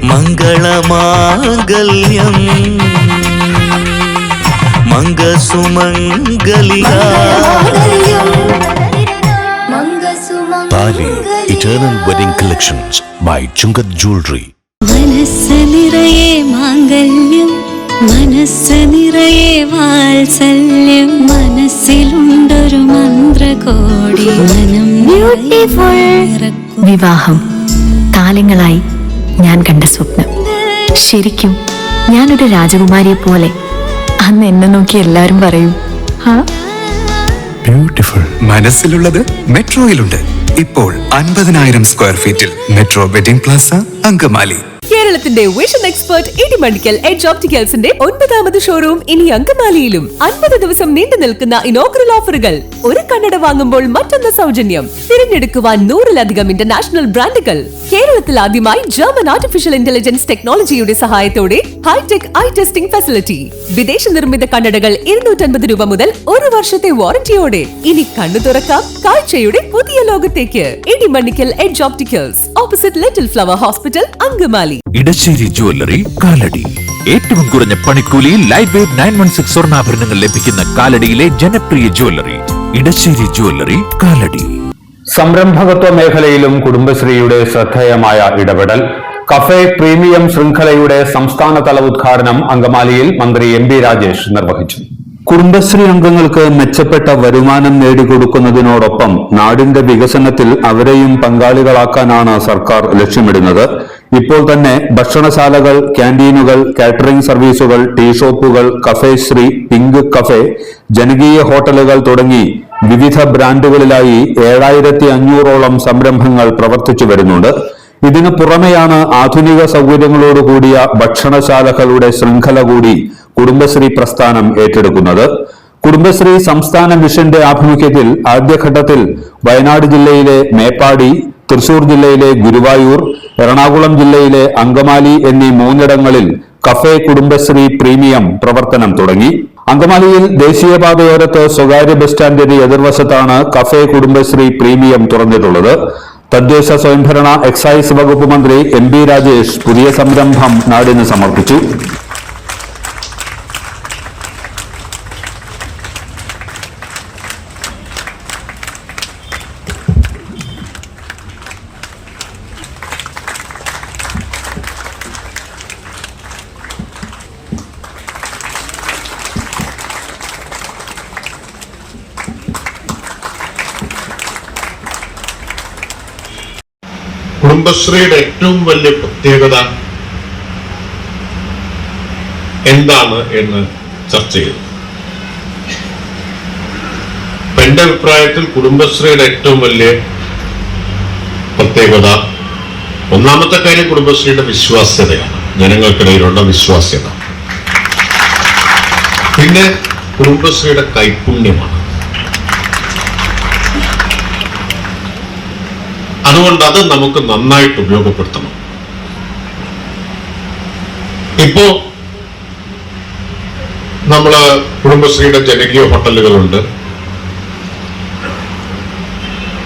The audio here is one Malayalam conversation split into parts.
മംഗളമാംഗല്യം മംഗസുമംഗലിക താലി eternal wedding collections by Chungath jewellery. മനസ്സ് നിറയെ മാംഗല്യം, മനസ്സ് നിറയെ വാത്സല്യം, മനസ്സിലുണ്ടൊരു മന്ത്രകോടി. വിവാഹം കാലങ്ങളായി ഞാൻ കണ്ട സ്വപ്നം. ശരിക്കും ഞാനൊരു രാജകുമാരിയെ പോലെ അന്ന് എന്നെ നോക്കി എല്ലാരും പറയും ബ്യൂട്ടിഫുൾ. മനസ്സിലുള്ളത് മെട്രോയിലുണ്ട്. ഇപ്പോൾ 50,000 സ്ക്വയർ ഫീറ്റിൽ മെട്രോ വെഡിംഗ് പ്ലാസ അങ്കമാലി. കേരളത്തിന്റെ വിഷൻ എക്സ്പെർട്ട് ഇടിമണ്ണിക്കൽ എഡ്ജ് ഓപ്റ്റിക്കൽസിന്റെ 9ാമത് ഷോറൂം ഇനി അങ്കമാലിയിലും. 50 ദിവസം നീണ്ടു നിൽക്കുന്ന ഇനോഗ്രൽ ഓഫറുകൾ. ഒരു കണ്ണട വാങ്ങുമ്പോൾ മറ്റൊന്ന് സൗജന്യം. തിരഞ്ഞെടുക്കുവാൻ 100-ലധികം ഇന്റർനാഷണൽ ബ്രാൻഡുകൾ. കേരളത്തിൽ ആദ്യമായി ജർമ്മൻ ആർട്ടിഫിഷ്യൽ ഇന്റലിജൻസ് ടെക്നോളജിയുടെ സഹായത്തോടെ ഹൈടെക് ഐ ടെസ്റ്റിംഗ് ഫെസിലിറ്റി. വിദേശ നിർമ്മിത കണ്ണടകൾ 250 രൂപ മുതൽ 1 വർഷത്തെ വാറന്റിയോടെ. ഇനി കണ്ണു തുറക്കാം കാഴ്ചയുടെ പുതിയ ലോകത്തേക്ക്. Idimannickal edge opticals, opposite little flower hospital, Angamaly. Edassery jewellery, Kalady. ഏറ്റവും കുറഞ്ഞ പണിക്കൂലിയിൽ ലൈറ്റ് വെയ്റ്റ് 916 സ്വർണ്ണാഭരണങ്ങൾ ലഭിക്കുന്ന കാലടിയിലെ ജനപ്രിയ ജ്വല്ലറി ഇടശ്ശേരി ജ്വല്ലറി, കാലടി. സംരംഭകത്വ മേഖലയിലും കുടുംബശ്രീയുടെ ശ്രദ്ധേയമായ ഇടപെടൽ. കഫേ പ്രീമിയം ശൃംഖലയുടെ സംസ്ഥാനതല ഉദ്ഘാടനം അങ്കമാലിയിൽ മന്ത്രി എം പി രാജേഷ് നിർവഹിച്ചു. കുടുംബശ്രീ അംഗങ്ങൾക്ക് മെച്ചപ്പെട്ട വരുമാനം നേടിക്കൊടുക്കുന്നതിനോടൊപ്പം നാടിന്റെ വികസനത്തിൽ അവരെയും പങ്കാളികളാക്കാനാണ് സർക്കാർ ലക്ഷ്യമിടുന്നത്. ഇപ്പോൾ തന്നെ ഭക്ഷണശാലകൾ, ക്യാന്റീനുകൾ, കാറ്ററിംഗ് സർവീസുകൾ, ടീ ഷോപ്പുകൾ, കഫേ ശ്രീ, പിങ്ക് കഫേ, ജനകീയ ഹോട്ടലുകൾ തുടങ്ങി വിവിധ ബ്രാൻഡുകളിലായി 7,500ഓളം സംരംഭങ്ങൾ പ്രവർത്തിച്ചു വരുന്നുണ്ട്. ഇതിനു പുറമെയാണ് ആധുനിക സൗകര്യങ്ങളോടുകൂടിയ ഭക്ഷണശാലകളുടെ ശൃംഖല കൂടി കുടുംബശ്രീ പ്രസ്ഥാനം ഏറ്റെടുക്കുന്നത്. കുടുംബശ്രീ സംസ്ഥാന മിഷന്റെ ആഭിമുഖ്യത്തിൽ ആദ്യഘട്ടത്തിൽ വയനാട് ജില്ലയിലെ മേപ്പാടി, തൃശൂർ ജില്ലയിലെ ഗുരുവായൂർ, എറണാകുളം ജില്ലയിലെ അങ്കമാലി എന്നീ 3ഇടങ്ങളിൽ കഫേ കുടുംബശ്രീ പ്രീമിയം പ്രവർത്തനം തുടങ്ങി. അങ്കമാലിയിൽ ദേശീയപാതയോരത്ത് സ്വകാര്യ ബസ് സ്റ്റാൻഡിന്റെ എതിർവശത്താണ് കഫേ കുടുംബശ്രീ പ്രീമിയം തുറന്നിട്ടുള്ളത്. തദ്ദേശ സ്വയംഭരണ എക്സൈസ് വകുപ്പ് മന്ത്രി എം പി രാജേഷ് പുതിയ സംരംഭം നാടിന് സമർപ്പിച്ചു. കുടുംബശ്രീയുടെ ഏറ്റവും വലിയ പ്രത്യേകത എന്താണ് എന്ന് ചർച്ച ചെയ്തു. എന്റെ അഭിപ്രായത്തിൽ കുടുംബശ്രീയുടെ ഏറ്റവും വലിയ പ്രത്യേകത, ഒന്നാമത്തെ കാര്യം കുടുംബശ്രീയുടെ വിശ്വാസ്യതയാണ്, ജനങ്ങൾക്കിടയിലുള്ള വിശ്വാസ്യത. പിന്നെ കുടുംബശ്രീയുടെ കൈപുണ്യമാണ്. അതുകൊണ്ട് അത് നമുക്ക് നന്നായിട്ട് ഉപയോഗപ്പെടുത്തണം. ഇപ്പോ നമ്മള് കുടുംബശ്രീയുടെ ജനകീയ ഹോട്ടലുകളുണ്ട്,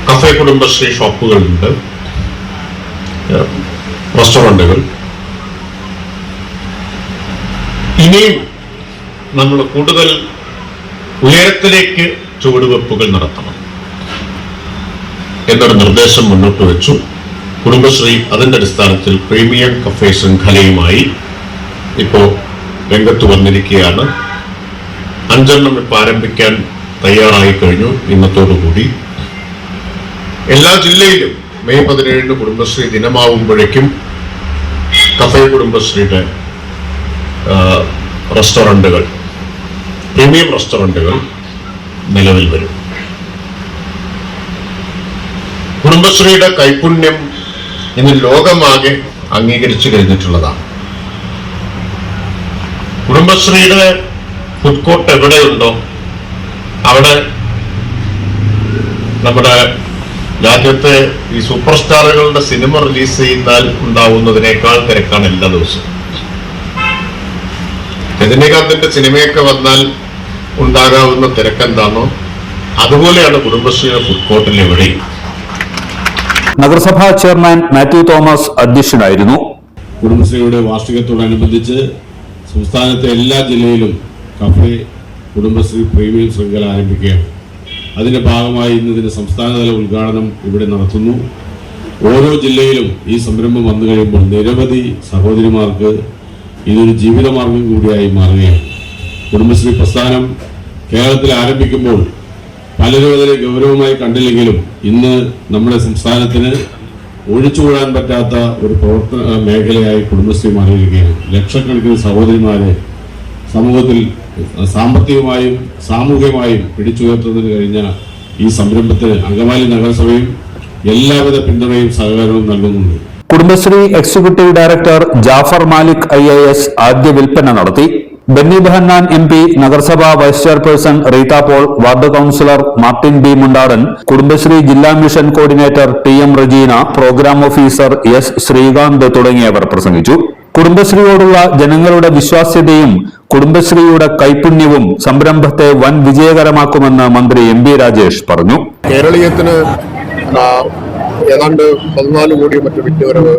കഫേ കുടുംബശ്രീ ഷോപ്പുകളുണ്ട്, റെസ്റ്റോറന്റുകൾ. ഇനിയും നമ്മൾ കൂടുതൽ ഉയരത്തിലേക്ക് ചുവടുവെപ്പുകൾ നടത്തണം എന്നൊരു നിർദ്ദേശം മുന്നോട്ട് വെച്ചു. കുടുംബശ്രീ അതിന്റെ അടിസ്ഥാനത്തിൽ പ്രീമിയം കഫേ ശൃംഖലയുമായി ഇപ്പോൾ രംഗത്ത് വന്നിരിക്കുകയാണ്. 5 ഇപ്പോൾ ആരംഭിക്കാൻ തയ്യാറായി കഴിഞ്ഞു. ഇന്നത്തോടുകൂടി എല്ലാ ജില്ലയിലും മെയ് 17 കുടുംബശ്രീ ദിനമാവുമ്പോഴേക്കും കഫേ കുടുംബശ്രീയുടെ റെസ്റ്റോറന്റുകൾ, പ്രീമിയം റെസ്റ്റോറന്റുകൾ നിലവിൽ വരും. കുടുംബശ്രീയുടെ കൈപുണ്യം ഇന്ന് ലോകമാകെ അംഗീകരിച്ചു കഴിഞ്ഞിട്ടുള്ളതാണ്. കുടുംബശ്രീയുടെ ഫുഡ് കോർട്ട് എവിടെയുണ്ടോ അവിടെ നമ്മുടെ രാജ്യത്തെ ഈ സൂപ്പർ സ്റ്റാറുകളുടെ സിനിമ റിലീസ് ചെയ്യുന്നാൽ ഉണ്ടാവുന്നതിനേക്കാൾ തിരക്കാണ് എല്ലാ ദിവസവും. രജനീകാന്തിന്റെ സിനിമയൊക്കെ വന്നാൽ ഉണ്ടാകാവുന്ന തിരക്കെന്താണോ അതുപോലെയാണ് കുടുംബശ്രീയുടെ ഫുഡ് കോർട്ടിൽ എവിടെയും. നഗരസഭാ ചെയർമാൻ മാത്യു തോമസ് അധ്യക്ഷനായിരുന്നു. കുടുംബശ്രീയുടെ വാർഷികത്തോടനുബന്ധിച്ച് സംസ്ഥാനത്തെ എല്ലാ ജില്ലയിലും കഫേ കുടുംബശ്രീ പ്രീമിയം ശൃംഖല ആരംഭിക്കുകയാണ്. അതിന്റെ ഭാഗമായി ഇന്ന് ഇതിന്റെ സംസ്ഥാനതല ഉദ്ഘാടനം ഇവിടെ നടത്തുന്നു. ഓരോ ജില്ലയിലും ഈ സംരംഭം വന്നു കഴിയുമ്പോൾ നിരവധി സഹോദരിമാർക്ക് ഇതൊരു ജീവിതമാർഗം കൂടിയായി മാറുകയാണ്. കുടുംബശ്രീ പ്രസ്ഥാനം കേരളത്തിൽ ആരംഭിക്കുമ്പോൾ പലരും അതിനെ ഗൗരവമായി കണ്ടില്ലെങ്കിലും ഇന്ന് നമ്മുടെ സംസ്ഥാനത്തിന് ഒഴിച്ചുകൂടാൻ പറ്റാത്ത ഒരു പ്രവർത്തന മേഖലയായി കുടുംബശ്രീ മാറിയിരിക്കുകയാണ്. ലക്ഷക്കണക്കിന് സഹോദരിമാരെ സമൂഹത്തിൽ സാമ്പത്തികമായും സാമൂഹികമായും പിടിച്ചുയർത്തുന്നതിന് കഴിഞ്ഞ ഈ സംരംഭത്തിന് അങ്കമാലി നഗരസഭയും എല്ലാവിധ പിന്തുണയും സഹകരണവും നൽകുന്നുണ്ട്. Kudumbashree executive director Jafar Malik IAS ആദ്യ വിൽപ്പന നടത്തി. ബെന്നി ബെഹന്നാൻ MP, നഗരസഭാ vice chairperson Reetha Paul, ward councillor Martin B. Mundadan, Kudumbashree ജില്ലാ mission coordinator TM Rejeena, programme officer S. Sreekanth തുടങ്ങിയവർ പ്രസംഗിച്ചു. കുടുംബശ്രീയോടുള്ള ജനങ്ങളുടെ വിശ്വാസ്യതയും കുടുംബശ്രീയുടെ കൈപുണ്യവും സംരംഭത്തെ വൻ വിജയകരമാക്കുമെന്ന് മന്ത്രി MB രാജേഷ് പറഞ്ഞു. കേരളീയത്തിന് ഏതാണ്ട് 14 കോടി മറ്റു വിറ്റുവരവ്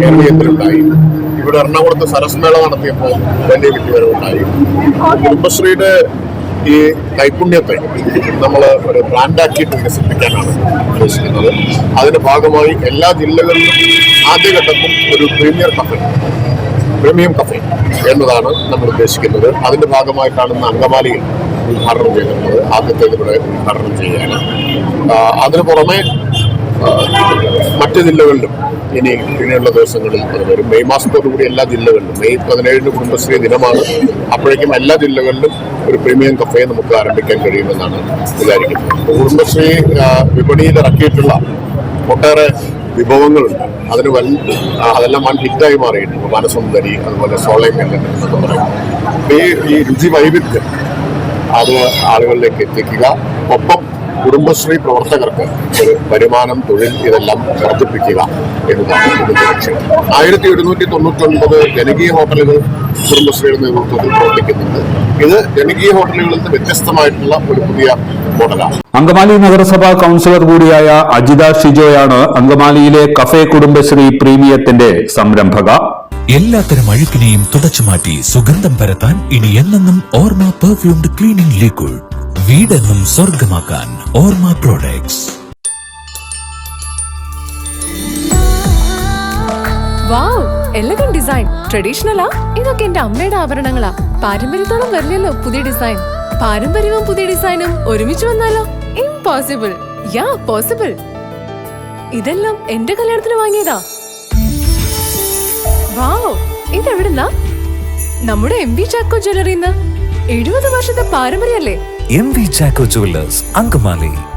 കേരളീയത്തിലുണ്ടായി. ഇവിടെ എറണാകുളത്ത് സരസ്മേള നടത്തിയപ്പോൾ വലിയ വിറ്റുവരവുണ്ടായി. കുടുംബശ്രീയുടെ ഈ നൈപുണ്യത്തെ നമ്മൾ ഒരു ബ്രാൻഡാക്കിയിട്ട് വികസിപ്പിക്കാനാണ് ഉദ്ദേശിക്കുന്നത്. അതിന്റെ ഭാഗമായി എല്ലാ ജില്ലകളിലും ആദ്യഘട്ടത്തിൽ ഒരു പ്രീമിയം കഫേ എന്നതാണ് നമ്മൾ ഉദ്ദേശിക്കുന്നത്. അതിന്റെ ഭാഗമായിട്ടാണ് ഇന്ന് അങ്കമാലിയിൽ ഉദ്ഘാടനം ചെയ്തിട്ടുള്ളത്. ആദ്യത്തേതിലൂടെ ഉദ്ഘാടനം ചെയ്യുകയാണ്. അതിനു പുറമെ മറ്റ് ജില്ലകളിലും ഇനിയുള്ള ദിവസങ്ങളിൽ അത് വരും. മെയ് മാസത്തോടുകൂടി എല്ലാ ജില്ലകളിലും, മെയ് 17 കുടുംബശ്രീ ദിനമാണ്. അപ്പോഴേക്കും എല്ലാ ജില്ലകളിലും ഒരു പ്രീമിയം കഫേ നമുക്ക് ആരംഭിക്കാൻ കഴിയുമെന്നാണ് വിചാരിക്കുന്നത്. കുടുംബശ്രീ വിപണിയിൽ ഇറക്കിയിട്ടുള്ള ഒട്ടേറെ വിഭവങ്ങളുണ്ട്. അതെല്ലാം വൻ ഹിറ്റായി മാറിയിട്ടുണ്ട്. മനസുന്ദരി, അതുപോലെ സോളയം എന്നൊക്കെ പറയും. ഈ രുചി വൈവിധ്യം അത് ആളുകളിലേക്ക് എത്തിക്കുക, ഒപ്പം കുടുംബശ്രീ പ്രവർത്തകർക്ക് ഒരു വരുമാനം, തൊഴിൽ ഇതെല്ലാം വർദ്ധിപ്പിക്കുക എന്നതാണ് ഇതിന്റെ ലക്ഷ്യം. 1799 ജനകീയ ഹോട്ടലുകൾ കുടുംബശ്രീയുടെ നേതൃത്വത്തിൽ പ്രവർത്തിക്കുന്നുണ്ട്. ഇത് ജനകീയ ഹോട്ടലുകളിൽ നിന്ന് വ്യത്യസ്തമായിട്ടുള്ള ഒരു പുതിയ മോഡലാണ്. അങ്കമാലി നഗരസഭാ കൌൺസിലർ കൂടിയായ അജിത ഷിജോയാണ് അങ്കമാലിയിലെ കഫേ കുടുംബശ്രീ പ്രീമിയത്തിന്റെ സംരംഭക. എല്ലാത്തരം അഴുക്കിനെയും തുടച്ചുമാറ്റി സുഗന്ധം പരത്താൻ ഇനി എന്നെന്നും ഓർമ്മ പെർഫ്യൂംഡ് ക്ലീനിംഗ് ലിക്വിഡ്. വീടെന്നും സ്വർഗമാക്കാൻ ഓർമ്മ പ്രോഡക്ട്സ്. വാവ്, എലഗന്റ് ഡിസൈൻ. ട്രഡീഷണലാ? ഇതൊക്കെ എന്റെ അമ്മയുടെ ആഭരണങ്ങളാ. പാരമ്പര്യത്തോളം വരില്ലല്ലോ പുതിയ ഡിസൈൻ. പാരമ്പര്യവും പുതിയ ഡിസൈനും ഒരുമിച്ച് വന്നാലോ? ഇംപോസിബിൾ. യാ, പോസിബിൾ. ഇതെല്ലാം എന്റെ കല്യാണത്തിന് വാങ്ങിയതാ. വാവ്, ഇതെവിടുന്നാ? നമ്മുടെ MV ചാക്കോ ജ്വല്ലറിന്ന്. 70 വർഷത്തെ പാരമ്പര്യല്ലേ? MV Chacko jewellers, Angamaly.